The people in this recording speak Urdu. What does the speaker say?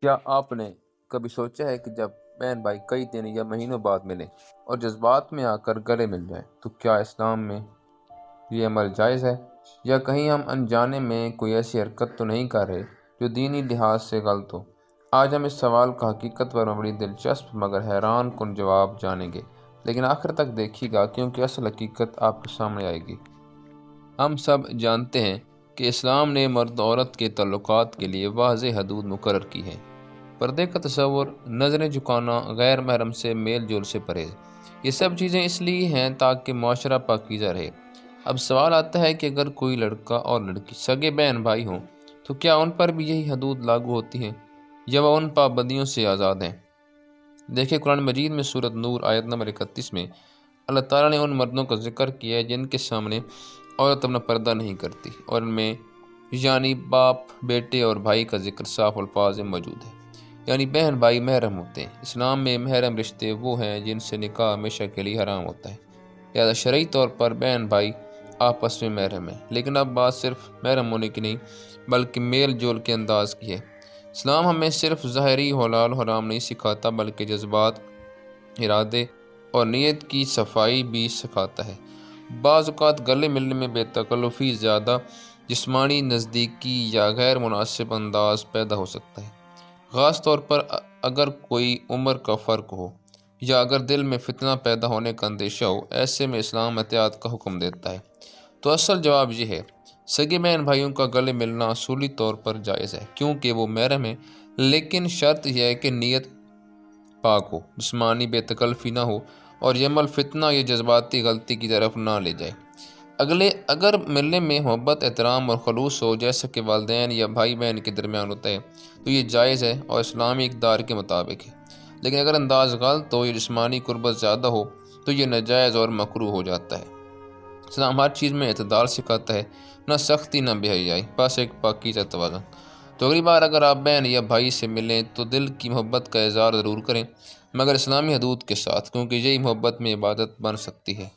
کیا آپ نے کبھی سوچا ہے کہ جب بہن بھائی کئی دن یا مہینوں بعد ملیں اور جذبات میں آ کر گلے مل جائیں تو کیا اسلام میں یہ عمل جائز ہے، یا کہیں ہم انجانے میں کوئی ایسی حرکت تو نہیں کر رہے جو دینی لحاظ سے غلط ہو؟ آج ہم اس سوال کا حقیقت پر مبنی دلچسپ مگر حیران کن جواب جانیں گے، لیکن آخر تک دیکھیے گا کیونکہ اصل حقیقت آپ کے سامنے آئے گی۔ ہم سب جانتے ہیں کہ اسلام نے مرد و عورت کے تعلقات کے لیے واضح حدود مقرر کی ہیں۔ پردے کا تصور، نظریں جھکانا، غیر محرم سے میل جول سے پرہیز، یہ سب چیزیں اس لیے ہیں تاکہ معاشرہ پاکیزہ رہے۔ اب سوال آتا ہے کہ اگر کوئی لڑکا اور لڑکی سگے بہن بھائی ہوں تو کیا ان پر بھی یہی حدود لاگو ہوتی ہیں یا وہ ان پابندیوں سے آزاد ہیں؟ دیکھیں، قرآن مجید میں سورۃ نور آیت نمبر 31 میں اللہ تعالیٰ نے ان مردوں کا ذکر کیا ہے جن کے سامنے عورت اپنا پردہ نہیں کرتی، اور ان میں یعنی باپ، بیٹے اور بھائی کا ذکر صاف الفاظ میں موجود ہے، یعنی بہن بھائی محرم ہوتے ہیں۔ اسلام میں محرم رشتے وہ ہیں جن سے نکاح ہمیشہ کے لیے حرام ہوتا ہے، لہذا شرعی طور پر بہن بھائی آپس میں محرم ہیں۔ لیکن اب بات صرف محرم ہونے کی نہیں بلکہ میل جول کے انداز کی ہے۔ اسلام ہمیں صرف ظاہری حلال حرام نہیں سکھاتا بلکہ جذبات، ارادے اور نیت کی صفائی بھی سکھاتا ہے۔ بعض اوقات گلے ملنے میں بے تکلفی زیادہ جسمانی نزدیکی یا غیر مناسب انداز پیدا ہو سکتا ہے، خاص طور پر اگر کوئی عمر کا فرق ہو یا اگر دل میں فتنہ پیدا ہونے کا اندیشہ ہو۔ ایسے میں اسلام احتیاط کا حکم دیتا ہے۔ تو اصل جواب یہ ہے، سگے بہن بھائیوں کا گلے ملنا اصولی طور پر جائز ہے کیونکہ وہ محرم ہیں، لیکن شرط یہ ہے کہ نیت پاک ہو، جسمانی بے تکلفی نہ ہو اور یہ عمل فتنہ یا جذباتی غلطی کی طرف نہ لے جائے۔ اگر ملنے میں محبت، احترام اور خلوص ہو جیسا کہ والدین یا بھائی بہن کے درمیان ہوتا ہے تو یہ جائز ہے اور اسلامی اقدار کے مطابق ہے، لیکن اگر انداز غلط ہو یا جسمانی قربت زیادہ ہو تو یہ ناجائز اور مکروہ ہو جاتا ہے۔ اسلام ہر چیز میں اعتدال سکھاتا ہے، نہ سختی نہ بے حیائی، بس ایک پاکیزہ توازن۔ تو اگلی بار اگر آپ بہن یا بھائی سے ملیں تو دل کی محبت کا اظہار ضرور کریں، مگر اسلامی حدود کے ساتھ، کیونکہ یہی محبت میں عبادت بن سکتی ہے۔